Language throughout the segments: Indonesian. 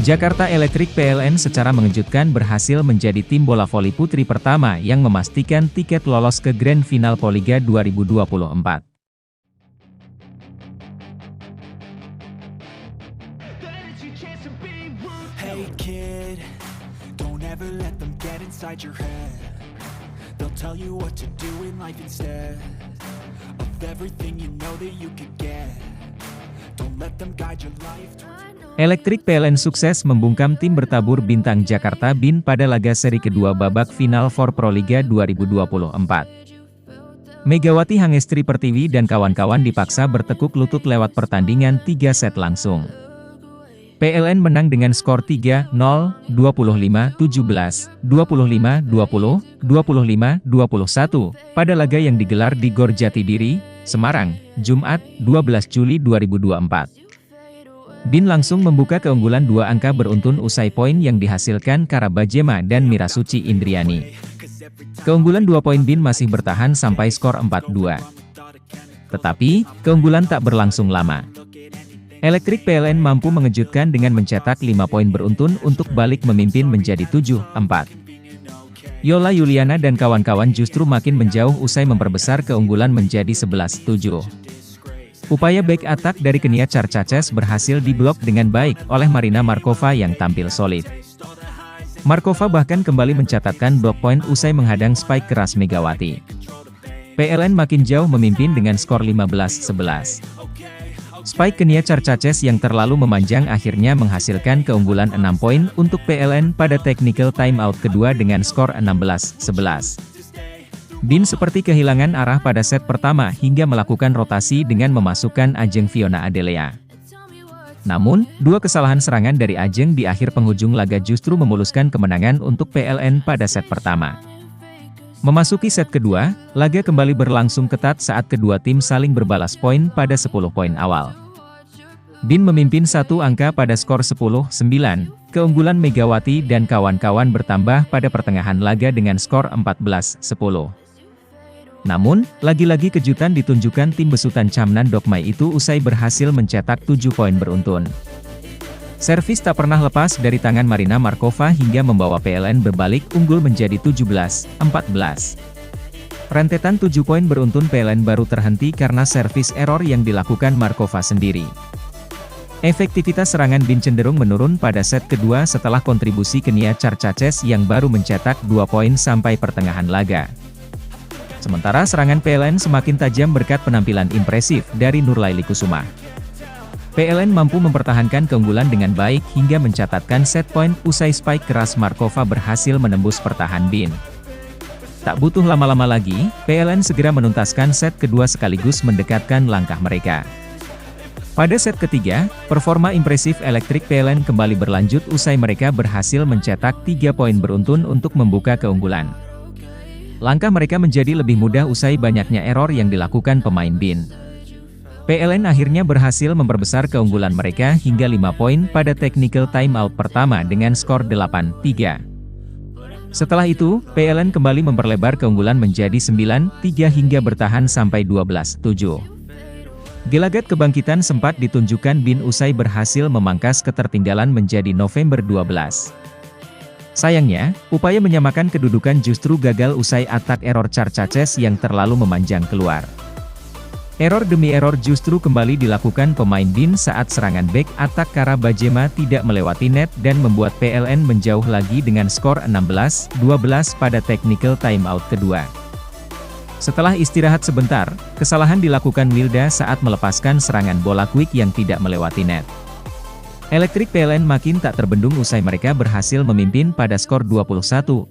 Jakarta Electric PLN secara mengejutkan berhasil menjadi tim bola voli putri pertama yang memastikan tiket lolos ke Grand Final Poliga 2024. Hey kid, don't ever let them get inside your head. They'll tell you what to do in life instead of everything you know that you could get. Don't let them guide your life. Electric PLN sukses membungkam tim bertabur bintang Jakarta BIN pada laga seri kedua babak final for Proliga 2024. Megawati Hangestri Pertiwi dan kawan-kawan dipaksa bertekuk lutut lewat pertandingan 3 set langsung. PLN menang dengan skor 3-0, 25-17, 25-20, 25-21, pada laga yang digelar di Gor Jatidiri, Semarang, Jumat, 12 Juli 2024. BIN langsung membuka keunggulan 2 angka beruntun usai poin yang dihasilkan Kara Bajema dan Mirasuci Indriani. Keunggulan 2 poin BIN masih bertahan sampai skor 4-2. Tetapi, keunggulan tak berlangsung lama. Electric PLN mampu mengejutkan dengan mencetak 5 poin beruntun untuk balik memimpin menjadi 7-4. Yola Yuliana dan kawan-kawan justru makin menjauh usai memperbesar keunggulan menjadi 11-7. Upaya back attack dari Kenia Charchaches berhasil diblok dengan baik oleh Marina Markova yang tampil solid. Markova bahkan kembali mencatatkan block point usai menghadang spike keras Megawati. PLN makin jauh memimpin dengan skor 15-11. Spike Kenia Charchaches yang terlalu memanjang akhirnya menghasilkan keunggulan 6 poin untuk PLN pada technical timeout kedua dengan skor 16-11. BIN seperti kehilangan arah pada set pertama hingga melakukan rotasi dengan memasukkan Ajeng Fiona Adelea. Namun, 2 kesalahan serangan dari Ajeng di akhir penghujung laga justru memuluskan kemenangan untuk PLN pada set pertama. Memasuki set kedua, laga kembali berlangsung ketat saat kedua tim saling berbalas poin pada 10 poin awal. BIN memimpin 1 angka pada skor 10-9, keunggulan Megawati dan kawan-kawan bertambah pada pertengahan laga dengan skor 14-10. Namun, lagi-lagi kejutan ditunjukkan tim besutan Chamnan Dokmai itu usai berhasil mencetak 7 poin beruntun. Servis tak pernah lepas dari tangan Marina Markova hingga membawa PLN berbalik unggul menjadi 17-14. Rentetan 7 poin beruntun PLN baru terhenti karena servis error yang dilakukan Markova sendiri. Efektivitas serangan BIN cenderung menurun pada set kedua setelah kontribusi Kenia Charchaches yang baru mencetak 2 poin sampai pertengahan laga. Sementara serangan PLN semakin tajam berkat penampilan impresif dari Nurlaili Kusuma. PLN mampu mempertahankan keunggulan dengan baik hingga mencatatkan set point usai spike keras Markova berhasil menembus pertahanan BIN. Tak butuh lama-lama lagi, PLN segera menuntaskan set kedua sekaligus mendekatkan langkah mereka. Pada set ketiga, performa impresif Electric PLN kembali berlanjut usai mereka berhasil mencetak 3 poin beruntun untuk membuka keunggulan. Langkah mereka menjadi lebih mudah usai banyaknya error yang dilakukan pemain BIN. PLN akhirnya berhasil memperbesar keunggulan mereka hingga 5 poin pada technical timeout pertama dengan skor 8-3. Setelah itu, PLN kembali memperlebar keunggulan menjadi 9-3 hingga bertahan sampai 12-7. Gelagat kebangkitan sempat ditunjukkan BIN usai berhasil memangkas ketertinggalan menjadi November 12. Sayangnya, upaya menyamakan kedudukan justru gagal usai atak error Charchaches yang terlalu memanjang keluar. Error demi error justru kembali dilakukan pemain BIN saat serangan back atak Kara Bajema tidak melewati net dan membuat PLN menjauh lagi dengan skor 16-12 pada technical timeout kedua. Setelah istirahat sebentar, kesalahan dilakukan Wilda saat melepaskan serangan bola quick yang tidak melewati net. Electric PLN makin tak terbendung usai mereka berhasil memimpin pada skor 21-14.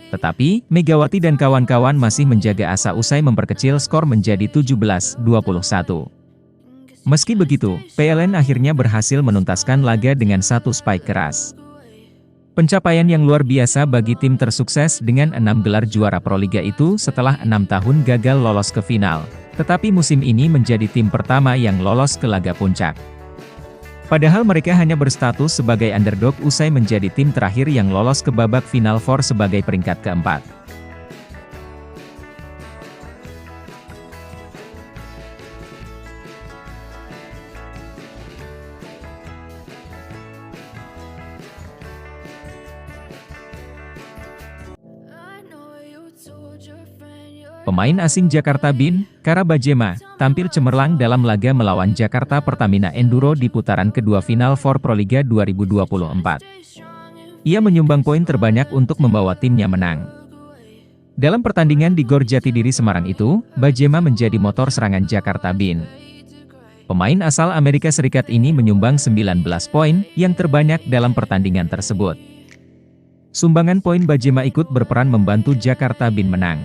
Tetapi, Megawati dan kawan-kawan masih menjaga asa usai memperkecil skor menjadi 17-21. Meski begitu, PLN akhirnya berhasil menuntaskan laga dengan 1 spike keras. Pencapaian yang luar biasa bagi tim tersukses dengan 6 gelar juara Proliga itu setelah 6 tahun gagal lolos ke final. Tetapi musim ini menjadi tim pertama yang lolos ke laga puncak. Padahal mereka hanya berstatus sebagai underdog usai menjadi tim terakhir yang lolos ke babak Final Four sebagai peringkat keempat. Pemain asing Jakarta Bin, Kara Bajema, tampil cemerlang dalam laga melawan Jakarta Pertamina Enduro di putaran kedua final For Proliga 2024. Ia menyumbang poin terbanyak untuk membawa timnya menang. Dalam pertandingan di Gor Jatidiri Semarang itu, Bajema menjadi motor serangan Jakarta Bin. Pemain asal Amerika Serikat ini menyumbang 19 poin, yang terbanyak dalam pertandingan tersebut. Sumbangan poin Bajema ikut berperan membantu Jakarta Bin menang.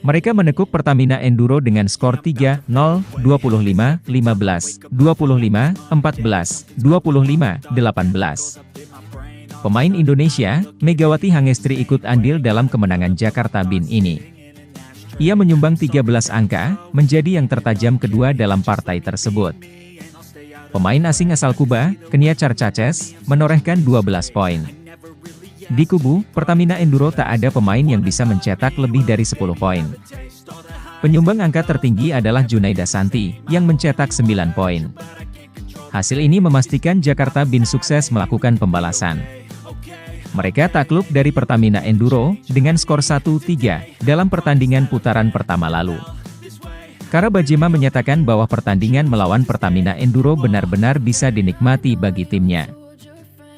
Mereka menekuk Pertamina Enduro dengan skor 3-0, 25-15, 25-14, 25-18. Pemain Indonesia, Megawati Hangestri ikut andil dalam kemenangan Jakarta Bin ini. Ia menyumbang 13 angka, menjadi yang tertajam kedua dalam partai tersebut. Pemain asing asal Kuba, Kenia Charchaces, menorehkan 12 poin. Di kubu Pertamina Enduro tak ada pemain yang bisa mencetak lebih dari 10 poin. Penyumbang angka tertinggi adalah Junaida Santi, yang mencetak 9 poin. Hasil ini memastikan Jakarta Bin sukses melakukan pembalasan. Mereka takluk dari Pertamina Enduro, dengan skor 1-3, dalam pertandingan putaran pertama lalu. Kara Bajema menyatakan bahwa pertandingan melawan Pertamina Enduro benar-benar bisa dinikmati bagi timnya.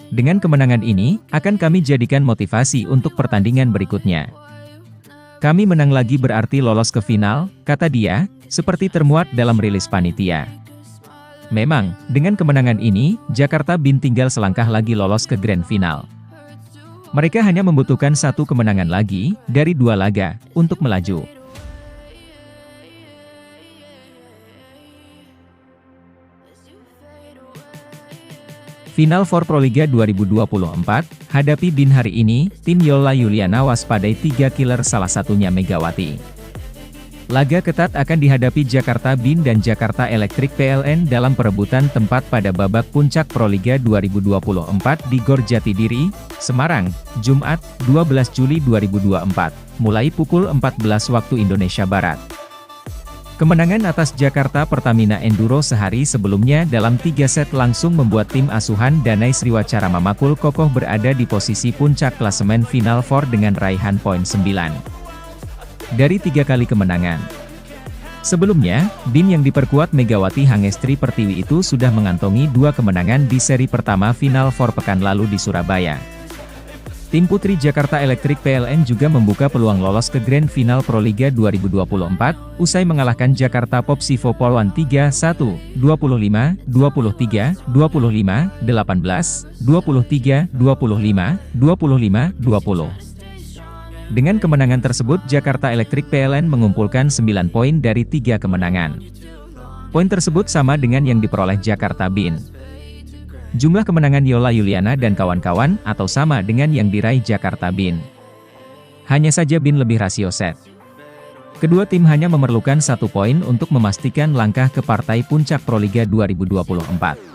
Dengan kemenangan ini, akan kami jadikan motivasi untuk pertandingan berikutnya. Kami menang lagi berarti lolos ke final, kata dia, seperti termuat dalam rilis panitia. Memang, dengan kemenangan ini, Jakarta Bin tinggal selangkah lagi lolos ke grand final. Mereka hanya membutuhkan satu kemenangan lagi, dari 2 laga, untuk melaju. Final For Proliga 2024, hadapi Bin hari ini, tim Yola Yuliana waspadai 3 killer salah satunya Megawati. Laga ketat akan dihadapi Jakarta Bin dan Jakarta Electric PLN dalam perebutan tempat pada babak puncak Proliga 2024 di Gor Jatidiri, Semarang, Jumat, 12 Juli 2024, mulai pukul 14 waktu Indonesia Barat. Kemenangan atas Jakarta Pertamina Enduro sehari sebelumnya dalam 3 set langsung membuat tim asuhan Danai Sriwacara Mamakul kokoh berada di posisi puncak klasemen final For dengan raihan poin 9 dari 3 kali kemenangan. Sebelumnya, Bin yang diperkuat Megawati Hangestri Pertiwi itu sudah mengantongi 2 kemenangan di seri pertama final For pekan lalu di Surabaya. Tim putri Jakarta Electric PLN juga membuka peluang lolos ke Grand Final Proliga 2024, usai mengalahkan Jakarta Popsivo Polwan 3-1, 25, 23, 25, 18, 23, 25, 25, 20. Dengan kemenangan tersebut Jakarta Electric PLN mengumpulkan 9 poin dari 3 kemenangan. Poin tersebut sama dengan yang diperoleh Jakarta Bin. Jumlah kemenangan Yola Yuliana dan kawan-kawan, atau sama dengan yang diraih Jakarta Bin. Hanya saja Bin lebih rasio set. Kedua tim hanya memerlukan 1 poin untuk memastikan langkah ke partai puncak Proliga 2024.